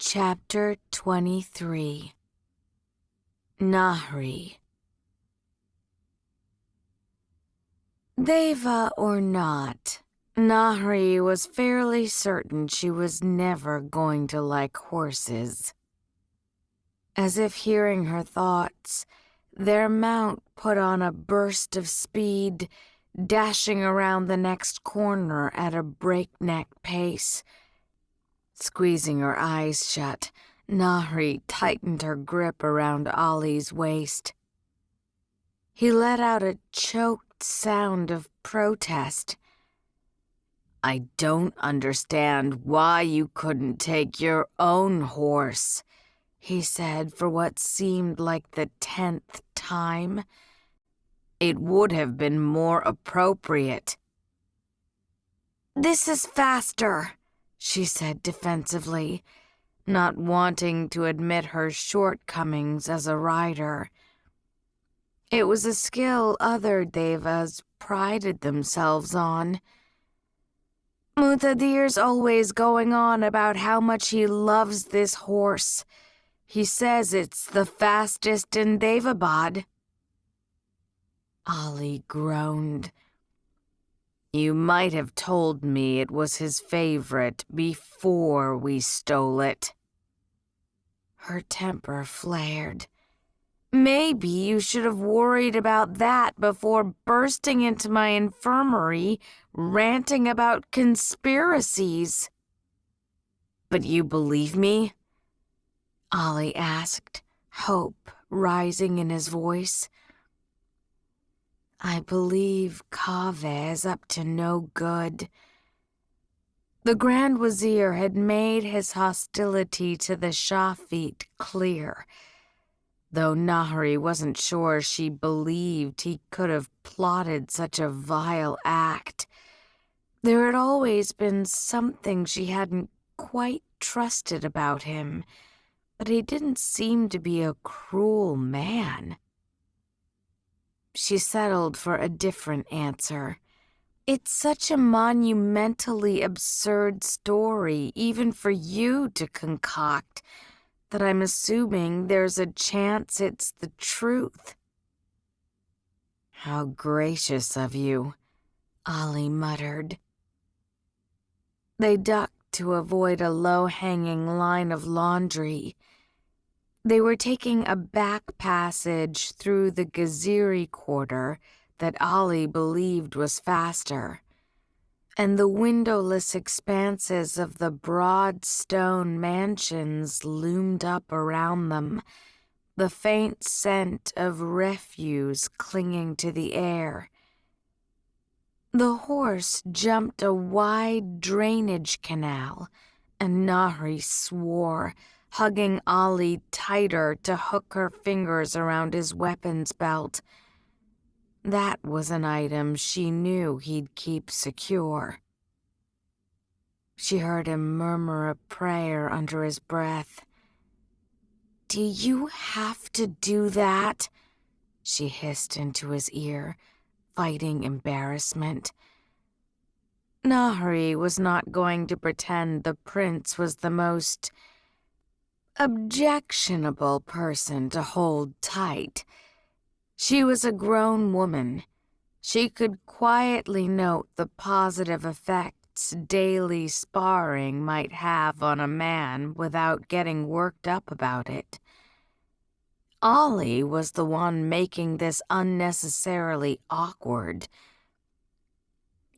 Chapter 23. Nahri. Deva or not, Nahri was fairly certain she was never going to like horses. As if hearing her thoughts, their mount put on a burst of speed, dashing around the next corner at a breakneck pace. Squeezing her eyes shut, Nahri tightened her grip around Ali's waist. He let out a choked sound of protest. "I don't understand why you couldn't take your own horse," he said for what seemed like the 10th time. "It would have been more appropriate." "This is faster," she said defensively, not wanting to admit her shortcomings as a rider. It was a skill other Devas prided themselves on. "Mutadir's always going on about how much he loves this horse. He says it's the fastest in Daevabad." Ali groaned. "You might have told me it was his favorite before we stole it." Her temper flared. "Maybe you should have worried about that before bursting into my infirmary, ranting about conspiracies." "But you believe me?" Ali asked, hope rising in his voice. "I believe Kaveh is up to no good." The Grand Wazir had made his hostility to the Shafit clear, though Nahri wasn't sure she believed he could have plotted such a vile act. There had always been something she hadn't quite trusted about him, but he didn't seem to be a cruel man. She settled for a different answer. "It's such a monumentally absurd story, even for you to concoct, that I'm assuming there's a chance it's the truth." "How gracious of you," Ali muttered. They ducked to avoid a low-hanging line of laundry. They were taking a back passage through the Gaziri quarter that Ali believed was faster, and the windowless expanses of the broad stone mansions loomed up around them, the faint scent of refuse clinging to the air. The horse jumped a wide drainage canal, and Nahri swore, hugging Ali tighter to hook her fingers around his weapons belt. That was an item she knew he'd keep secure. She heard him murmur a prayer under his breath. "Do you have to do that?" she hissed into his ear, fighting embarrassment. Nahri was not going to pretend the prince was the most objectionable person to hold tight. She was a grown woman. She could quietly note the positive effects daily sparring might have on a man without getting worked up about it. Ali was the one making this unnecessarily awkward.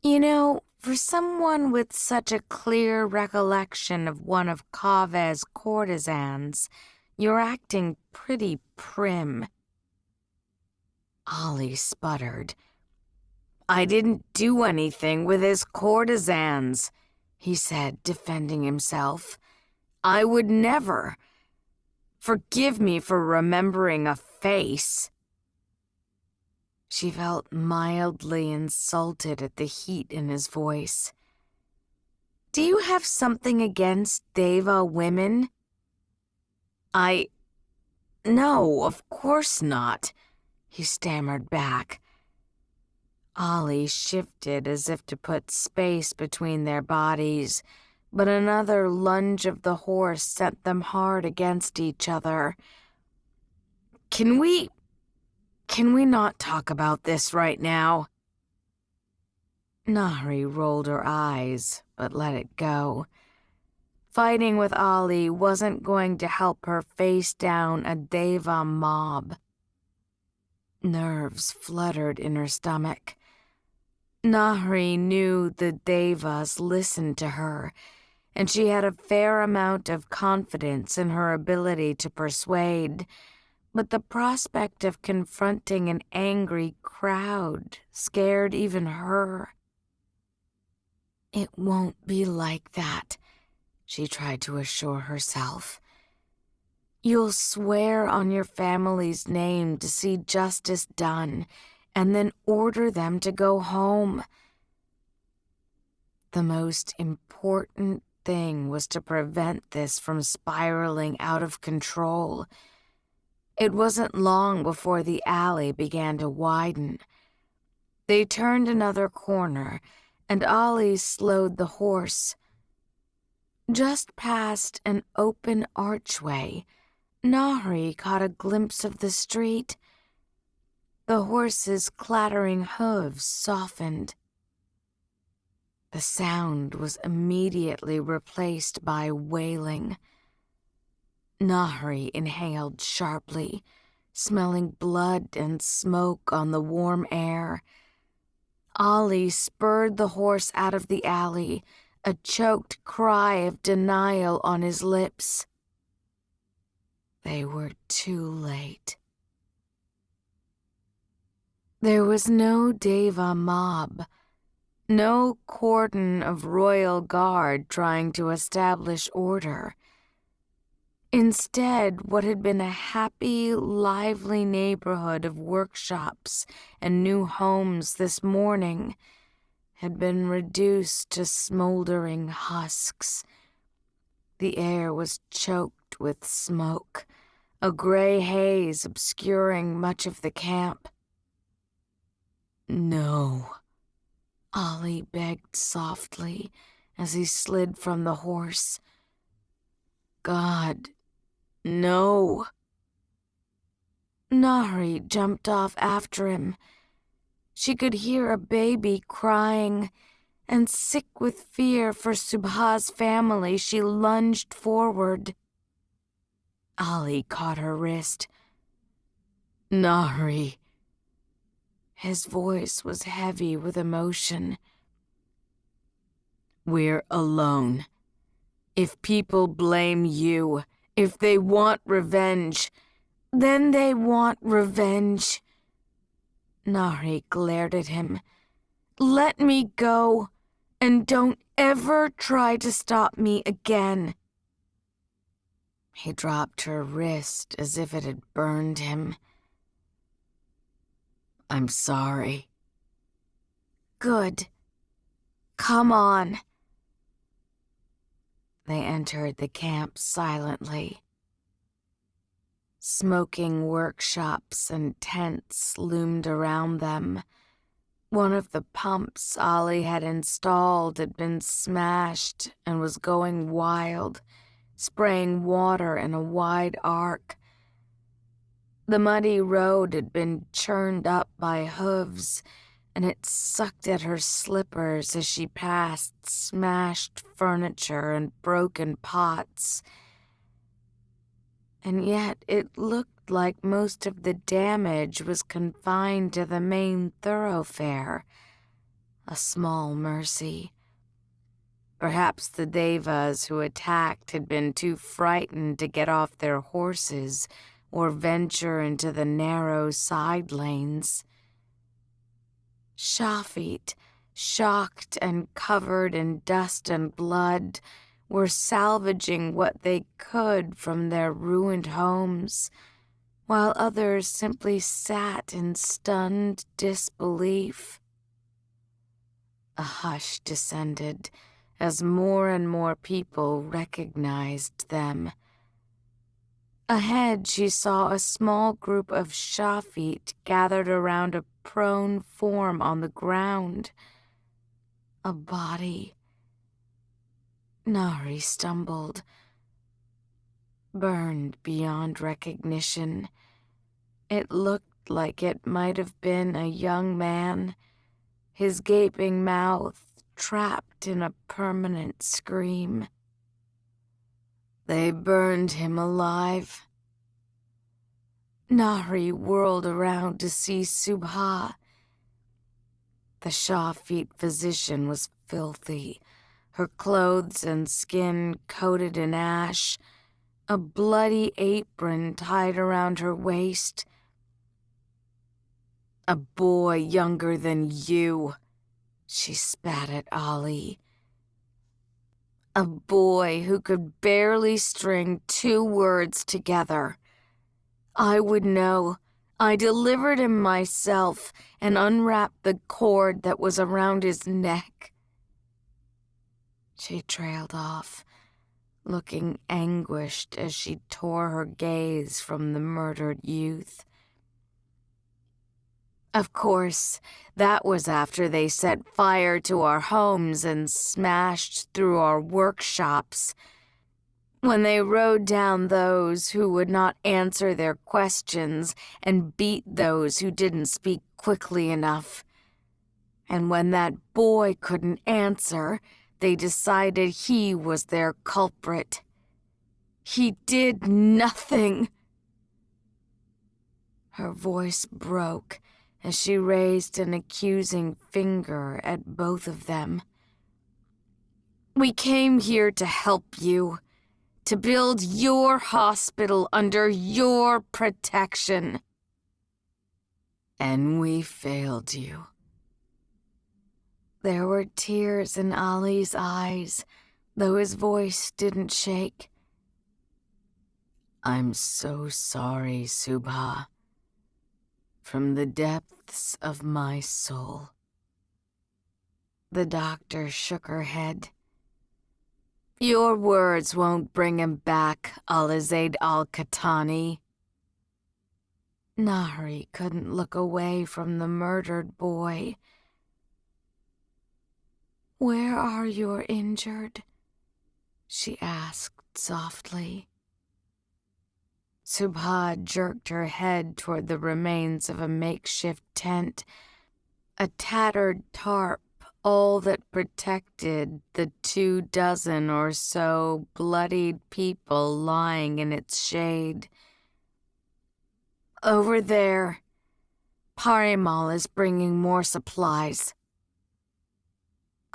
"You know, for someone with such a clear recollection of one of Kaveh's courtesans, you're acting pretty prim." Ali sputtered. "I didn't do anything with his courtesans," he said, defending himself. "I would never. Forgive me for remembering a face." She felt mildly insulted at the heat in his voice. "Do you have something against Deva women?" No, of course not," he stammered back. Ali shifted as if to put space between their bodies, but another lunge of the horse sent them hard against each other. Can we not talk about this right now?" Nahri rolled her eyes, but let it go. Fighting with Ali wasn't going to help her face down a Deva mob. Nerves fluttered in her stomach. Nahri knew the Devas listened to her, and she had a fair amount of confidence in her ability to persuade, but the prospect of confronting an angry crowd scared even her. "It won't be like that," she tried to assure herself. "You'll swear on your family's name to see justice done, and then order them to go home." The most important thing was to prevent this from spiraling out of control. It wasn't long before the alley began to widen. They turned another corner, and Ali slowed the horse. Just past an open archway, Nahri caught a glimpse of the street. The horse's clattering hooves softened. The sound was immediately replaced by wailing. Nahri inhaled sharply, smelling blood and smoke on the warm air. Ali spurred the horse out of the alley, a choked cry of denial on his lips. They were too late. There was no Deva mob, no cordon of royal guard trying to establish order. Instead, what had been a happy, lively neighborhood of workshops and new homes this morning had been reduced to smoldering husks. The air was choked with smoke, a gray haze obscuring much of the camp. "No," Ali begged softly as he slid from the horse. "God, no." Nahri jumped off after him. She could hear a baby crying, and sick with fear for Subha's family, she lunged forward. Ali caught her wrist. "Nahri." His voice was heavy with emotion. "We're alone. If people blame you, if they want revenge, then they want revenge." Nahri glared at him. "Let me go, and don't ever try to stop me again." He dropped her wrist as if it had burned him. "I'm sorry." "Good. Come on." They entered the camp silently. Smoking workshops and tents loomed around them. One of the pumps Ali had installed had been smashed and was going wild, spraying water in a wide arc. The muddy road had been churned up by hooves, and it sucked at her slippers as she passed smashed furniture and broken pots. And yet it looked like most of the damage was confined to the main thoroughfare. A small mercy. Perhaps the Devas who attacked had been too frightened to get off their horses or venture into the narrow side lanes. Shafit, shocked and covered in dust and blood, were salvaging what they could from their ruined homes, while others simply sat in stunned disbelief. A hush descended as more and more people recognized them. Ahead, she saw a small group of Shafit gathered around a prone form on the ground. A body. Nahri stumbled, burned beyond recognition. It looked like it might have been a young man, his gaping mouth trapped in a permanent scream. They burned him alive. Nahri whirled around to see Subha. The Shah-Feet physician was filthy, her clothes and skin coated in ash, a bloody apron tied around her waist. "A boy younger than you," she spat at Ali. "A boy who could barely string 2 words together. I would know. I delivered him myself and unwrapped the cord that was around his neck." She trailed off, looking anguished as she tore her gaze from the murdered youth. Of course, that was after they set fire to our homes and smashed through our workshops. When they rode down those who would not answer their questions and beat those who didn't speak quickly enough. And when that boy couldn't answer, they decided he was their culprit. He did nothing. Her voice broke as she raised an accusing finger at both of them. "We came here to help you, to build your hospital under your protection. And we failed you." There were tears in Ali's eyes, though his voice didn't shake. "I'm so sorry, Subha. From the depths of my soul." The doctor shook her head. "Your words won't bring him back, Alizaid al-Khatani." Nahri couldn't look away from the murdered boy. "Where are your injured?" she asked softly. Subha jerked her head toward the remains of a makeshift tent, a tattered tarp, all that protected the 24 or so bloodied people lying in its shade. "Over there, Parimal is bringing more supplies."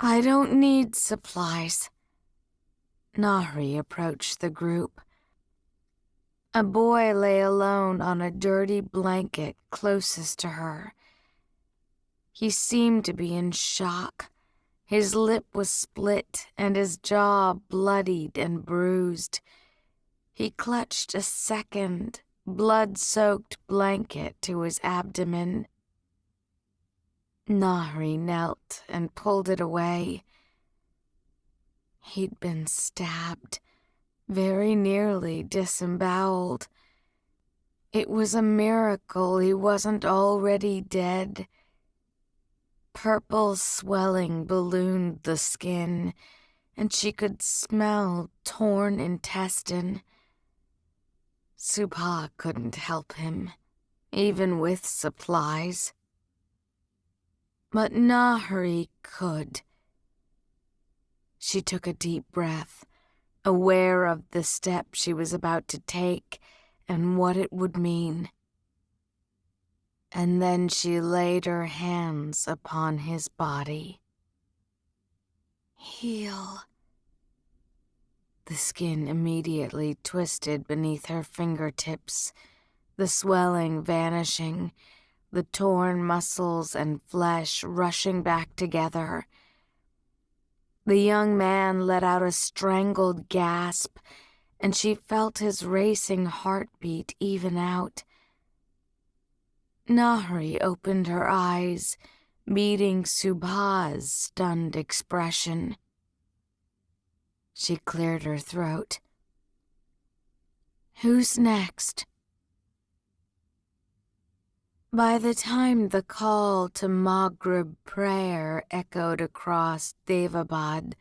"I don't need supplies." Nahri approached the group. A boy lay alone on a dirty blanket closest to her. He seemed to be in shock. His lip was split and his jaw bloodied and bruised. He clutched a second, blood-soaked blanket to his abdomen. Nahri knelt and pulled it away. He'd been stabbed, very nearly disemboweled. It was a miracle he wasn't already dead. Purple swelling ballooned the skin, and she could smell torn intestine. Subha couldn't help him, even with supplies. But Nahri could. She took a deep breath, aware of the step she was about to take and what it would mean. And then she laid her hands upon his body. "Heal." The skin immediately twisted beneath her fingertips, the swelling vanishing, the torn muscles and flesh rushing back together. The young man let out a strangled gasp, and she felt his racing heartbeat even out. Nahri opened her eyes, meeting Subha's stunned expression. She cleared her throat. "Who's next?" By the time the call to Maghrib prayer echoed across Daevabad,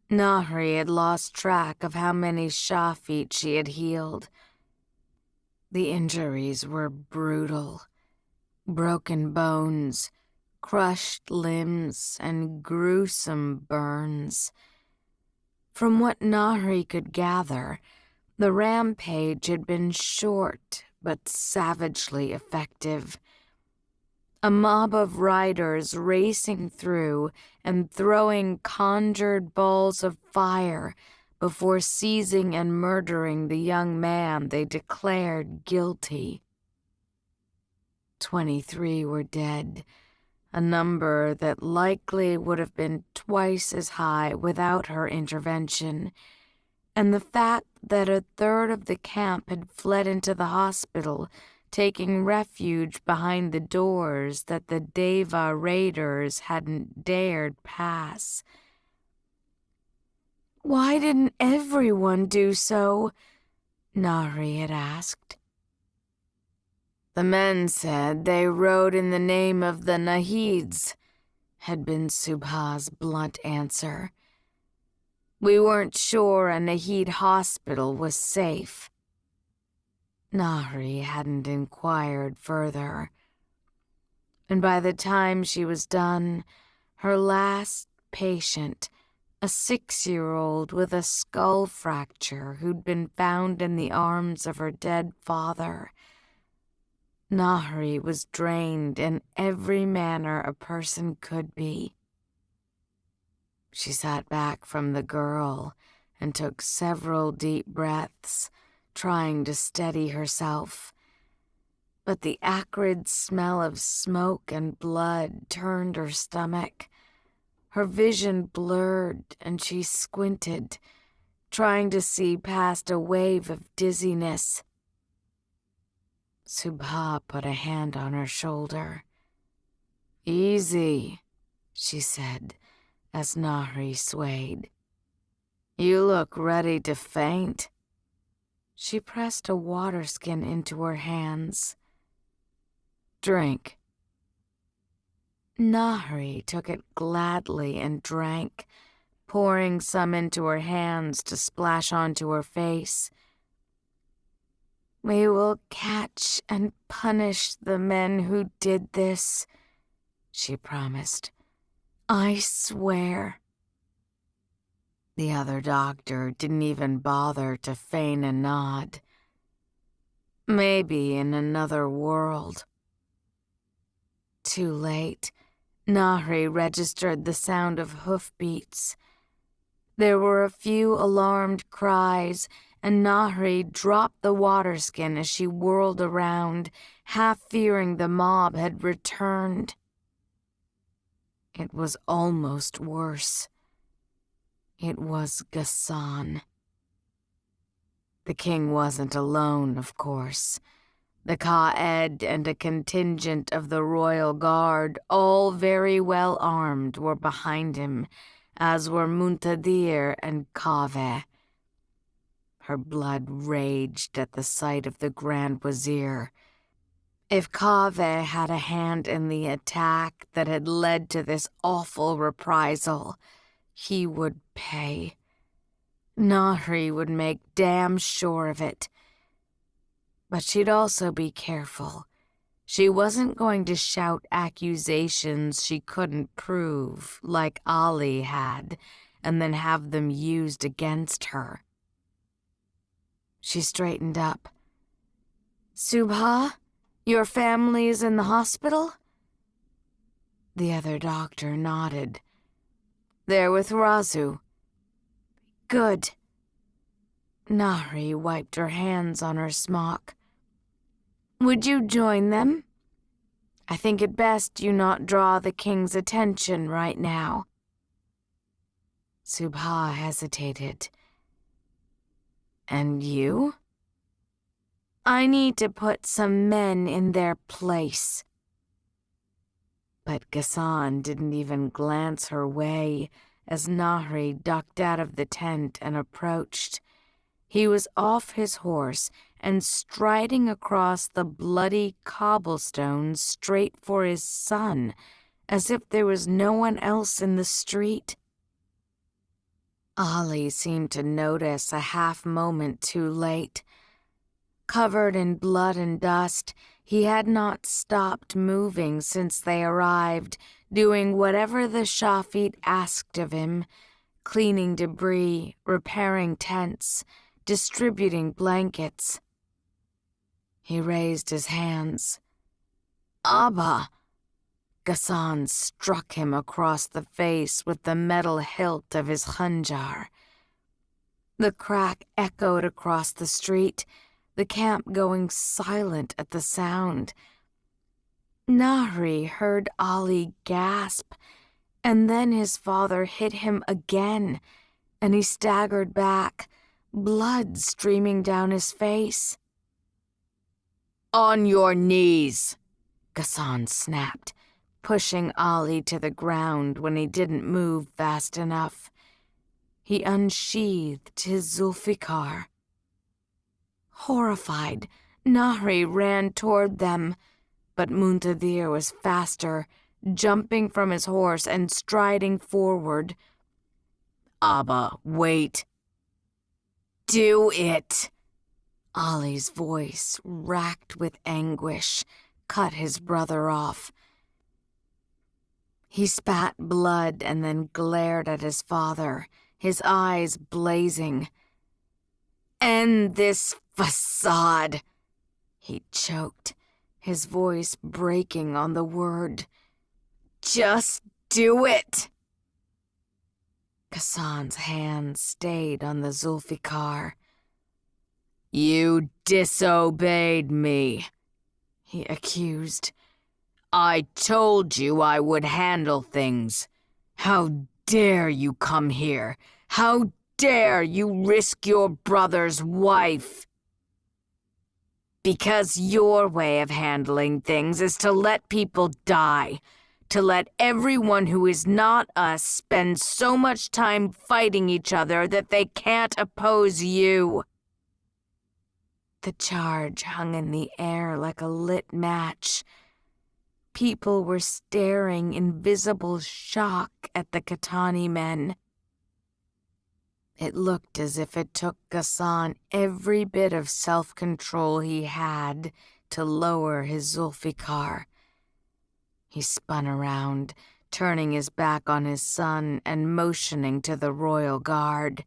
Nahri had lost track of how many Shafit she had healed. The injuries were brutal. Broken bones, crushed limbs, and gruesome burns. From what Nahri could gather, the rampage had been short but savagely effective. A mob of riders racing through and throwing conjured balls of fire before seizing and murdering the young man they declared guilty. 23 were dead, a number that likely would have been twice as high without her intervention, and the fact that a third of the camp had fled into the hospital, taking refuge behind the doors that the Deva raiders hadn't dared pass. "Why didn't everyone do so?" Nahri had asked. "The men said they rode in the name of the Nahids," had been Subha's blunt answer. "We weren't sure a Nahid hospital was safe." Nahri hadn't inquired further. And by the time she was done, her last patient, a 6-year-old with a skull fracture who'd been found in the arms of her dead father, Nahri was drained in every manner a person could be. She sat back from the girl and took several deep breaths, trying to steady herself. But the acrid smell of smoke and blood turned her stomach. Her vision blurred and she squinted, trying to see past a wave of dizziness. Subha put a hand on her shoulder. "Easy," she said, as Nahri swayed. "You look ready to faint." She pressed a water skin into her hands. "Drink." Nahri took it gladly and drank, pouring some into her hands to splash onto her face. "We will catch and punish the men who did this," she promised. "I swear." The other doctor didn't even bother to feign a nod. Maybe in another world. Too late, Nahri registered the sound of hoofbeats. There were a few alarmed cries, and Nahri dropped the water skin as she whirled around, half fearing the mob had returned. It was almost worse. It was Ghassan. The king wasn't alone, of course. The Qa'ed and a contingent of the royal guard, all very well armed, were behind him, as were Muntadir and Kaveh. Her blood raged at the sight of the Grand Wazir. If Kaveh had a hand in the attack that had led to this awful reprisal, he would pay. Nahri would make damn sure of it. But she'd also be careful. She wasn't going to shout accusations she couldn't prove, like Ali had, and then have them used against her. She straightened up. "Subha, your family's in the hospital?" The other doctor nodded. "They're with Razu." "Good." Nahri wiped her hands on her smock. "Would you join them? I think it best you not draw the king's attention right now." Subha hesitated. "And you?" "I need to put some men in their place." But Ghassan didn't even glance her way as Nahri ducked out of the tent and approached. He was off his horse and striding across the bloody cobblestones straight for his son, as if there was no one else in the street. Ali seemed to notice a half moment too late. Covered in blood and dust, he had not stopped moving since they arrived, doing whatever the Shafit asked of him, cleaning debris, repairing tents, distributing blankets. He raised his hands. "Abba!" Ghassan struck him across the face with the metal hilt of his khanjar. The crack echoed across the street, the camp going silent at the sound. Nahri heard Ali gasp, and then his father hit him again, and he staggered back, blood streaming down his face. "On your knees!" Ghassan snapped, pushing Ali to the ground when he didn't move fast enough. He unsheathed his Zulfikar. Horrified, Nahri ran toward them, but Muntadir was faster, jumping from his horse and striding forward. "Abba, wait." "Do it!" Ali's voice, racked with anguish, cut his brother off. He spat blood and then glared at his father, his eyes blazing. "End this facade," he choked, his voice breaking on the word. "Just do it." Ghassan's hand stayed on the Zulfikar. "You disobeyed me," he accused. "I told you I would handle things. How dare you come here? How dare you risk your brother's wife?" "Because your way of handling things is to let people die, to let everyone who is not us spend so much time fighting each other that they can't oppose you." The charge hung in the air like a lit match. People were staring in visible shock at the Katani men. It looked as if it took Ghassan every bit of self-control he had to lower his Zulfikar. He spun around, turning his back on his son and motioning to the royal guard.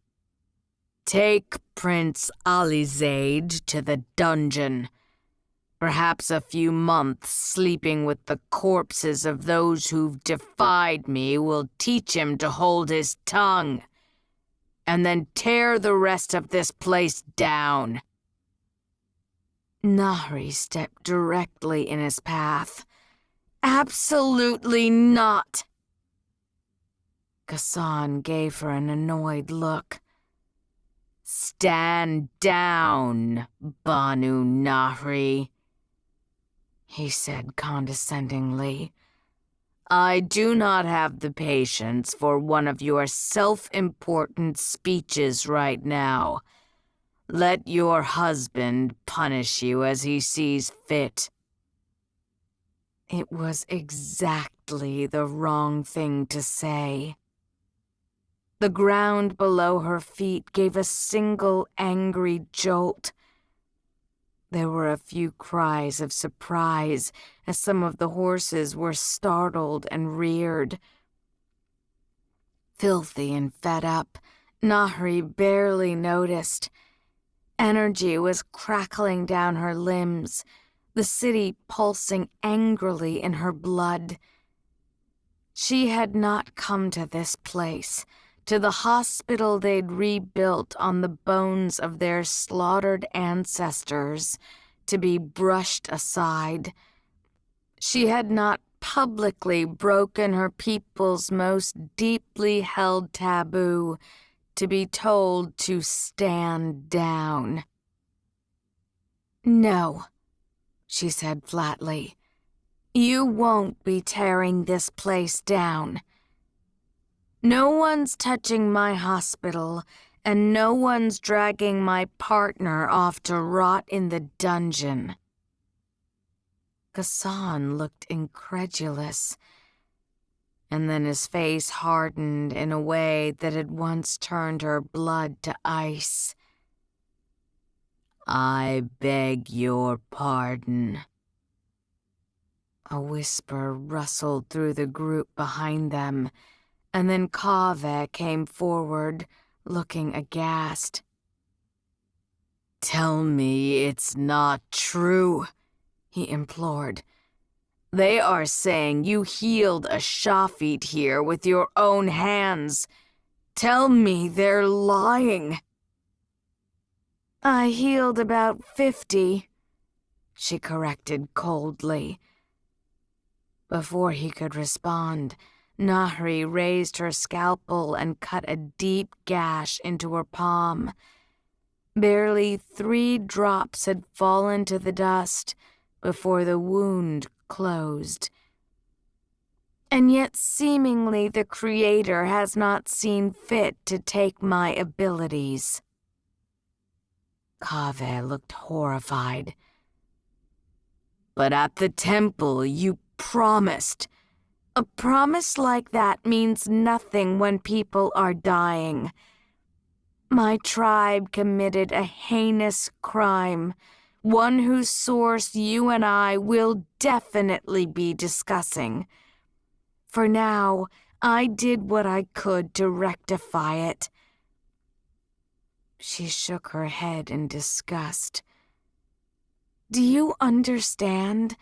"Take Prince Alizaid to the dungeon. Perhaps a few months sleeping with the corpses of those who've defied me will teach him to hold his tongue. And then tear the rest of this place down." Nahri stepped directly in his path. "Absolutely not!" Ghassan gave her an annoyed look. "Stand down, Banu Nahri," he said condescendingly. "I do not have the patience for one of your self-important speeches right now. Let your husband punish you as he sees fit." It was exactly the wrong thing to say. The ground below her feet gave a single angry jolt. There were a few cries of surprise as some of the horses were startled and reared. Filthy and fed up, Nahri barely noticed. Energy was crackling down her limbs, the city pulsing angrily in her blood. She had not come to this place, to the hospital they'd rebuilt on the bones of their slaughtered ancestors, to be brushed aside. She had not publicly broken her people's most deeply held taboo, to be told to stand down. "No," she said flatly. "You won't be tearing this place down. No one's touching my hospital, and no one's dragging my partner off to rot in the dungeon." Ghassan looked incredulous. and then his face hardened in a way that had once turned her blood to ice. "I beg your pardon." A whisper rustled through the group behind them, and then Kaveh came forward, looking aghast. "Tell me it's not true," he implored. "They are saying you healed a Shafit here with your own hands. Tell me they're lying." "I healed about 50, she corrected coldly. Before he could respond, Nahri raised her scalpel and cut a deep gash into her palm. Barely 3 drops had fallen to the dust before the wound closed. And yet seemingly the Creator has not seen fit to take my abilities. Kaveh looked horrified. "But at the temple you promised. A promise like that means nothing when people are dying. My tribe committed a heinous crime, one whose source you and I will definitely be discussing. For now, I did what I could to rectify it." She shook her head in disgust. "Do you understand?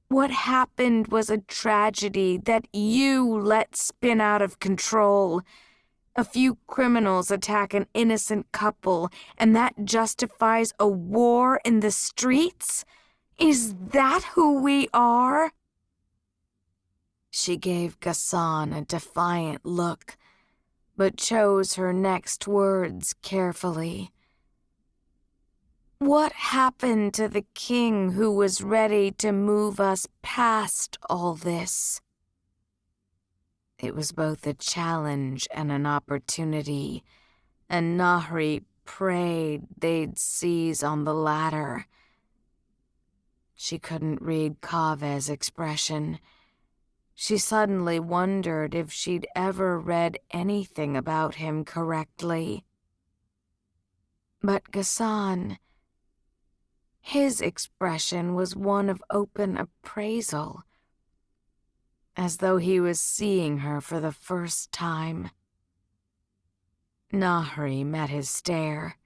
What happened was a tragedy that you let spin out of control. A few criminals attack an innocent couple, and that justifies a war in the streets? Is that who we are?" She gave Ghassan a defiant look, but chose her next words carefully. "What happened to the king who was ready to move us past all this?" It was both a challenge and an opportunity, and Nahri prayed they'd seize on the latter. She couldn't read Kaveh's expression. She suddenly wondered if she'd ever read anything about him correctly. But Ghassan, his expression was one of open appraisal, as though he was seeing her for the first time. Nahri met his stare.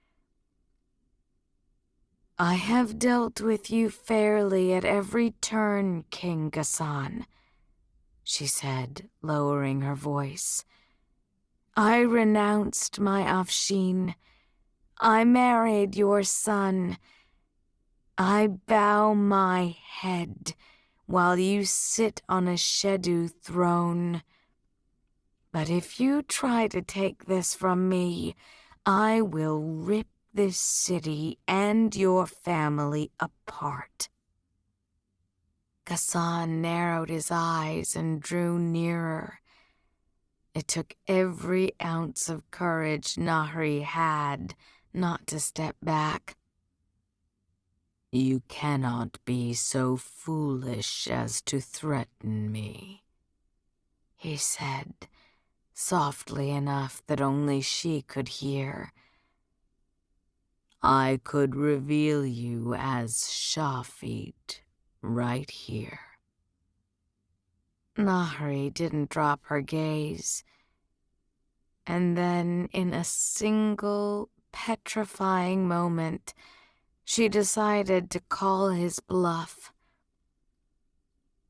"I have dealt with you fairly at every turn, King Ghassan," she said, lowering her voice. "I renounced my Afshin. I married your son. I bow my head while you sit on a Shedu throne. But if you try to take this from me, I will rip this city and your family apart." Ghassan narrowed his eyes and drew nearer. It took every ounce of courage Nahri had not to step back. "You cannot be so foolish as to threaten me," he said, softly enough that only she could hear. "I could reveal you as Shafit right here." Nahri didn't drop her gaze, and then in a single petrifying moment, she decided to call his bluff.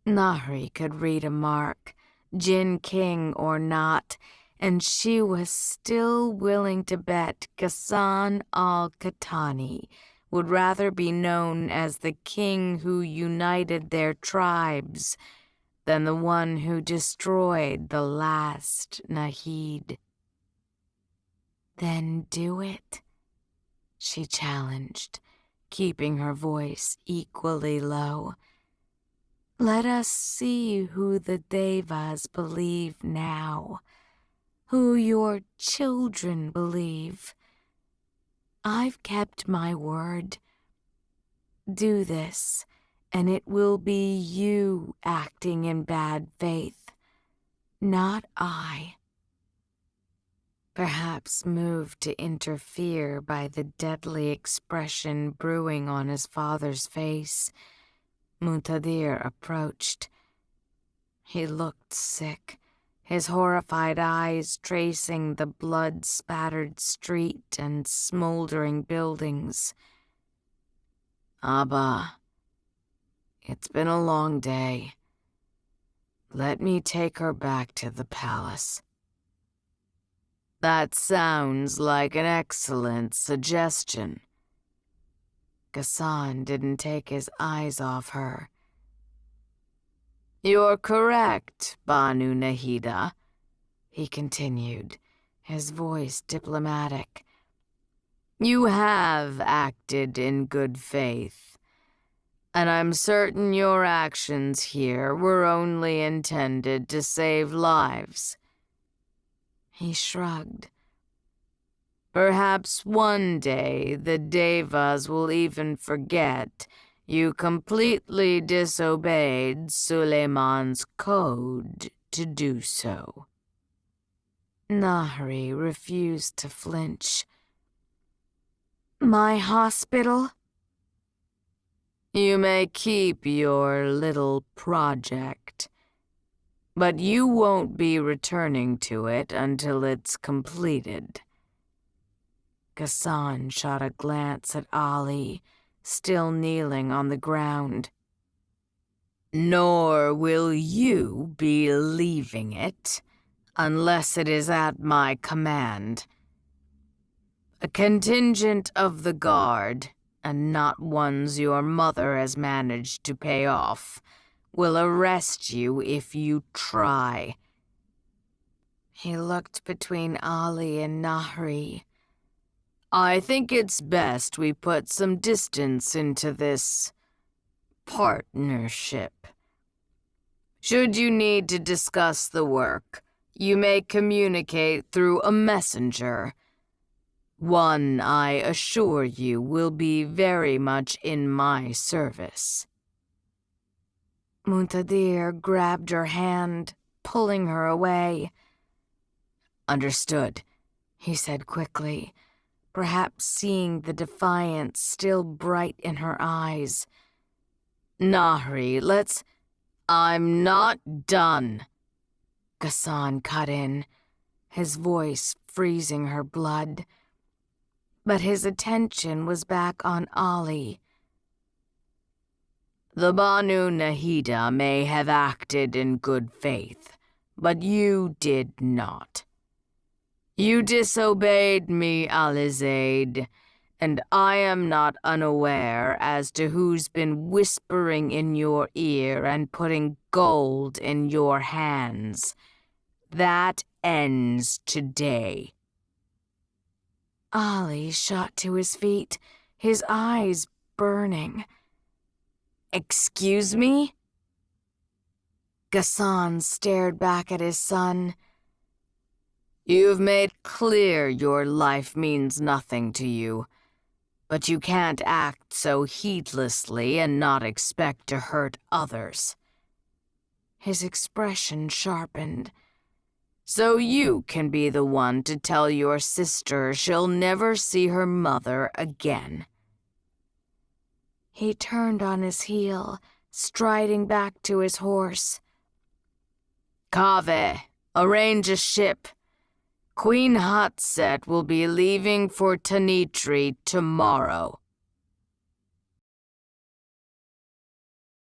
Nahri could read a mark, Jinn King or not, and she was still willing to bet Ghassan al-Qatani would rather be known as the king who united their tribes than the one who destroyed the last Nahid. "Then do it," she challenged, keeping her voice equally low. "Let us see who the Devas believe now, who your children believe. I've kept my word. Do this, and it will be you acting in bad faith, Not I. Perhaps moved to interfere by the deadly expression brewing on his father's face, Muntadir approached. He looked sick, his horrified eyes tracing the blood-spattered street and smoldering buildings. "Abba, it's been a long day. Let me take her back to the palace." "That sounds like an excellent suggestion." Ghassan didn't take his eyes off her. "You're correct, Banu Nahida," he continued, his voice diplomatic. "You have acted in good faith, and I'm certain your actions here were only intended to save lives." He shrugged. "Perhaps one day the Devas will even forget you completely disobeyed Suleiman's code to do so." Nahri refused to flinch. "My hospital?" "You may keep your little project, but you won't be returning to it until it's completed." Ghassan shot a glance at Ali, still kneeling on the ground. "Nor will you be leaving it, unless it is at my command. A contingent of the guard, and not ones your mother has managed to pay off, will arrest you if you try." He looked between Ali and Nahri. "I think it's best we put some distance into this partnership. Should you need to discuss the work, you may communicate through a messenger. One, I assure you, will be very much in my service." Muntadir grabbed her hand, pulling her away. "Understood," he said quickly, perhaps seeing the defiance still bright in her eyes. "Nahri, let's—" "I'm not done," Ghassan cut in, his voice freezing her blood. But his attention was back on Ali. "The Banu Nahida may have acted in good faith, but you did not. You disobeyed me, Alizaid, and I am not unaware as to who's been whispering in your ear and putting gold in your hands. That ends today." Ali shot to his feet, his eyes burning. "Excuse me?" Ghassan stared back at his son. "You've made clear your life means nothing to you, but you can't act so heedlessly and not expect to hurt others." His expression sharpened. "So you can be the one to tell your sister she'll never see her mother again." He turned on his heel, striding back to his horse. "Kaveh, arrange a ship. Queen Hatset will be leaving for Tanitri tomorrow."